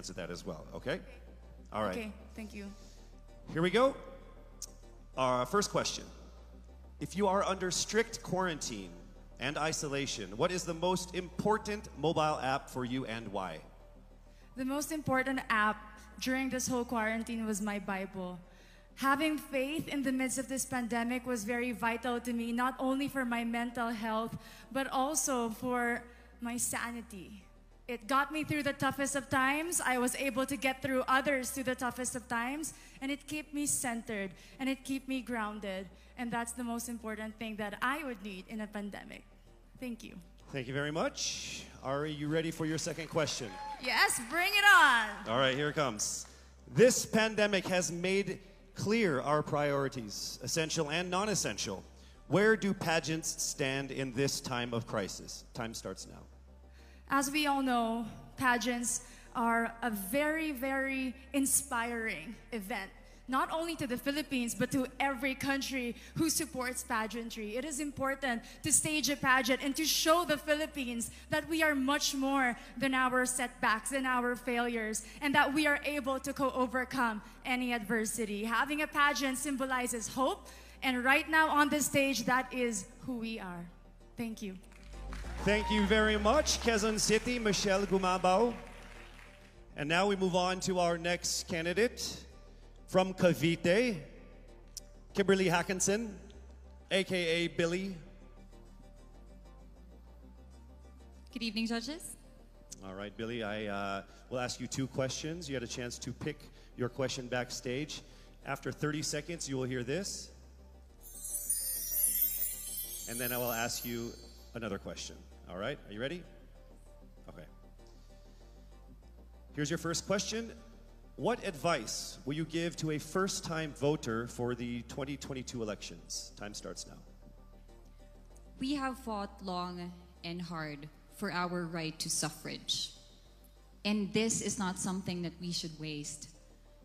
answer that as well, okay? All right. Okay, thank you. Here we go. Our first question. If you are under strict quarantine and isolation, what is the most important mobile app for you and why? The most important app during this whole quarantine was my Bible. Having faith in the midst of this pandemic was very vital to me, not only for my mental health, but also for my sanity. It got me through the toughest of times. I was able to get through others through the toughest of times, and it kept me centered, and it kept me grounded. And that's the most important thing that I would need in a pandemic. Thank you. Thank you very much. Are you ready for your second question? Yes, bring it on. All right, here it comes. This pandemic has made clear our priorities, essential and non-essential. Where do pageants stand in this time of crisis? Time starts now. As we all know, pageants are a very, very inspiring event, not only to the Philippines, but to every country who supports pageantry. It is important to stage a pageant and to show the Philippines that we are much more than our setbacks, than our failures, and that we are able to overcome any adversity. Having a pageant symbolizes hope, and right now on the stage, that is who we are. Thank you. Thank you very much, Quezon City, Michelle Gumabao. And now we move on to our next candidate from Cavite, Kimberly Hackinson, aka Billy. Good evening, judges. All right, Billy, I will ask you two questions. You had a chance to pick your question backstage. After 30 seconds, you will hear this. And then I will ask you another question. All right, are you ready? Okay. Here's your first question. What advice will you give to a first-time voter for the 2022 elections? Time starts now. We have fought long and hard for our right to suffrage. And this is not something that we should waste.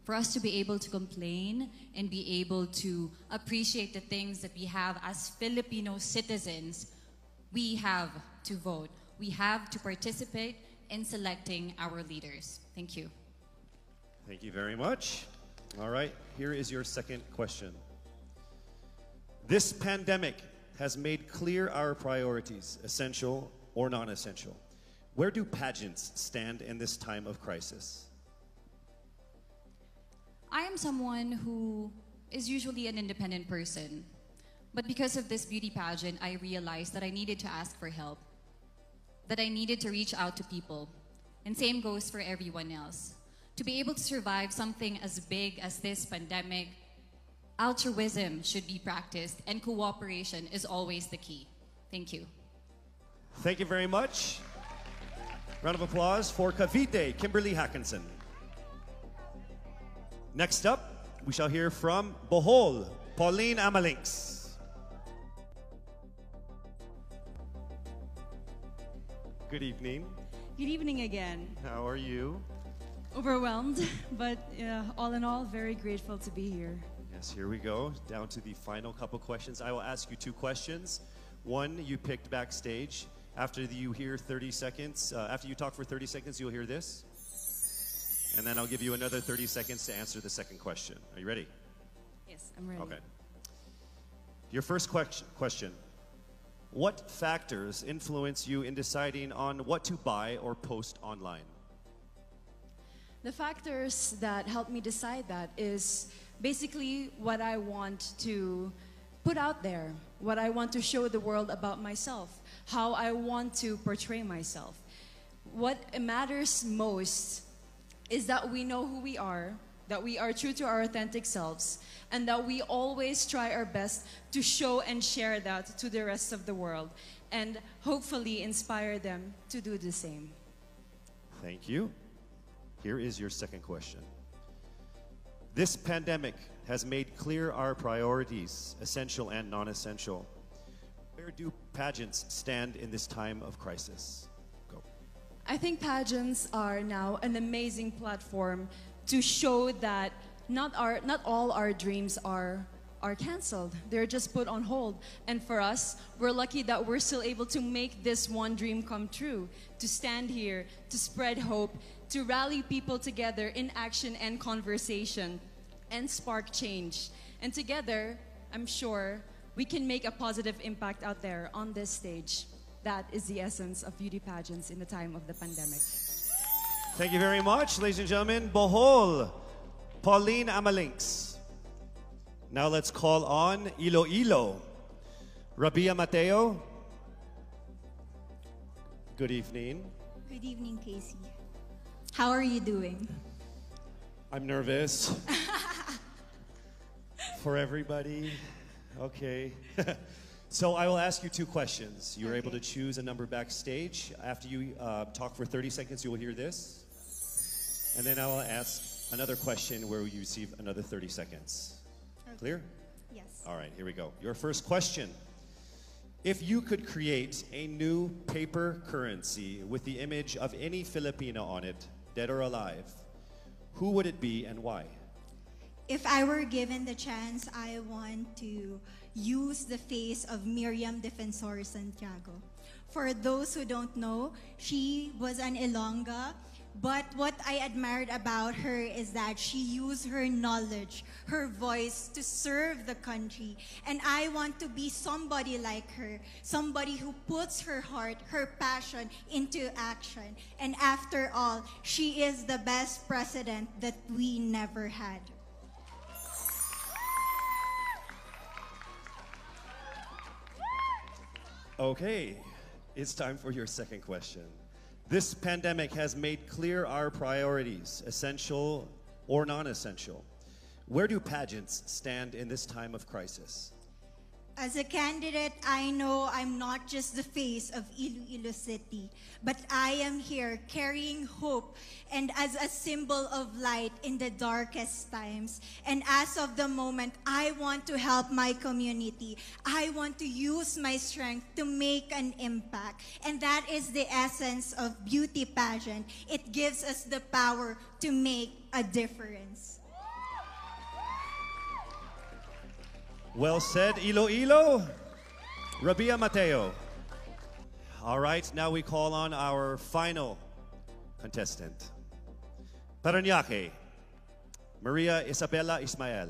For us to be able to complain and be able to appreciate the things that we have as Filipino citizens, we have to vote. We have to participate in selecting our leaders. Thank you. Thank you very much. All right, here is your second question. This pandemic has made clear our priorities, essential or non-essential. Where do pageants stand in this time of crisis? I am someone who is usually an independent person. But because of this beauty pageant, I realized that I needed to ask for help, that I needed to reach out to people. And same goes for everyone else. To be able to survive something as big as this pandemic, altruism should be practiced and cooperation is always the key. Thank you. Thank you very much. Round of applause for Cavite, Kimberly Hackinson. Next up, we shall hear from Bohol, Pauline Amalinks. Good evening. Good evening again. How are you? Overwhelmed, but all in all, very grateful to be here. Yes, here we go. Down to the final couple questions. I will ask you two questions. One you picked backstage. After you hear 30 seconds, after you talk for 30 seconds, you'll hear this. And then I'll give you another 30 seconds to answer the second question. Are you ready? Yes, I'm ready. Okay. Your first question. What factors influence you in deciding on what to buy or post online? The factors that help me decide that is basically what I want to put out there, what I want to show the world about myself, how I want to portray myself. What matters most is that we know who we are, that we are true to our authentic selves, and that we always try our best to show and share that to the rest of the world, and hopefully inspire them to do the same. Thank you. Here is your second question. This pandemic has made clear our priorities, essential and non-essential. Where do pageants stand in this time of crisis? Go. I think pageants are now an amazing platform to show that not all our dreams are are canceled. They're just put on hold. And for us, we're lucky that we're still able to make this one dream come true, to stand here, to spread hope, to rally people together in action and conversation, and spark change. And together, I'm sure, we can make a positive impact out there on this stage. That is the essence of beauty pageants in the time of the pandemic. Thank you very much, ladies and gentlemen. Bohol, Pauline Amalinks. Now let's call on Iloilo. Rabia Mateo. Good evening. Good evening, Casey. How are you doing? I'm nervous. For everybody. Okay. So I will ask you two questions. You're able to choose a number backstage. After you talk for 30 seconds, you will hear this. And then I will ask another question where you receive another 30 seconds. Okay. Clear? Yes. All right, here we go. Your first question. If you could create a new paper currency with the image of any Filipino on it, dead or alive, who would it be and why? If I were given the chance, I want to use the face of Miriam Defensor Santiago. For those who don't know, she was an Ilongga, but what I admired about her is that she used her knowledge, her voice to serve the country. And I want to be somebody like her, somebody who puts her heart, her passion into action. And after all, she is the best president that we never had. Okay, it's time for your second question. This pandemic has made clear our priorities, essential or non-essential. Where do pageants stand in this time of crisis? As a candidate, I know I'm not just the face of Iloilo City, but I am here carrying hope and as a symbol of light in the darkest times. And as of the moment, I want to help my community. I want to use my strength to make an impact. And that is the essence of beauty pageant. It gives us the power to make a difference. Well said, Iloilo. Rabia Mateo. All right, now we call on our final contestant. Parañaque, Maria Isabella Ismael.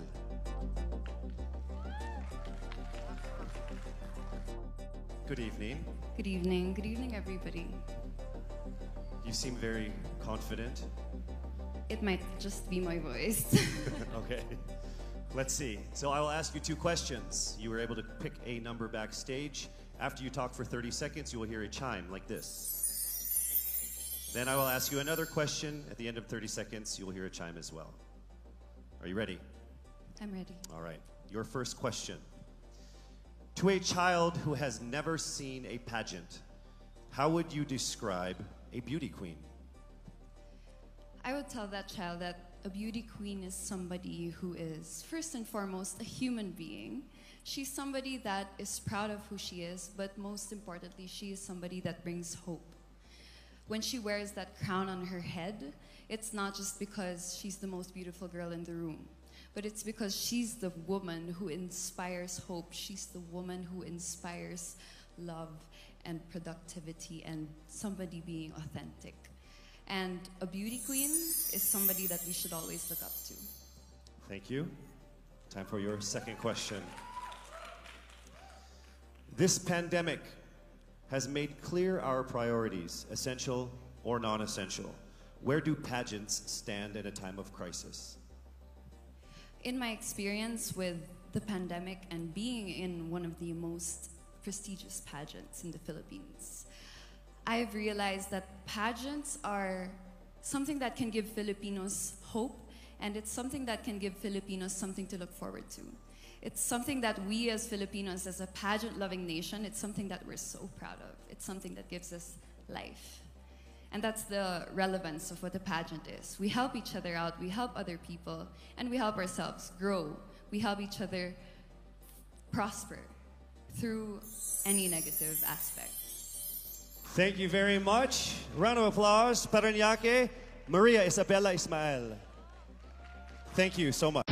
Good evening. Good evening. Good evening, everybody. You seem very confident. It might just be my voice. Okay. Let's see. So I will ask you two questions. You were able to pick a number backstage. After you talk for 30 seconds, you will hear a chime like this. Then I will ask you another question. At the end of 30 seconds, you will hear a chime as well. Are you ready? I'm ready. All right. Your first question. To a child who has never seen a pageant, how would you describe a beauty queen? I would tell that child that a beauty queen is somebody who is, first and foremost, a human being. She's somebody that is proud of who she is, but most importantly, she is somebody that brings hope. When she wears that crown on her head, it's not just because she's the most beautiful girl in the room, but it's because she's the woman who inspires hope. She's the woman who inspires love and productivity and somebody being authentic. And a beauty queen is somebody that we should always look up to. Thank you. Time for your second question. This pandemic has made clear our priorities, essential or non-essential. Where do pageants stand in a time of crisis? In my experience with the pandemic and being in one of the most prestigious pageants in the Philippines, I've realized that pageants are something that can give Filipinos hope, and it's something that can give Filipinos something to look forward to. It's something that we as Filipinos, as a pageant-loving nation, it's something that we're so proud of. It's something that gives us life. And that's the relevance of what a pageant is. We help each other out, we help other people, and we help ourselves grow. We help each other prosper through any negative aspect. Thank you very much. Round of applause. Parañaque, Maria Isabella Ismael. Thank you so much.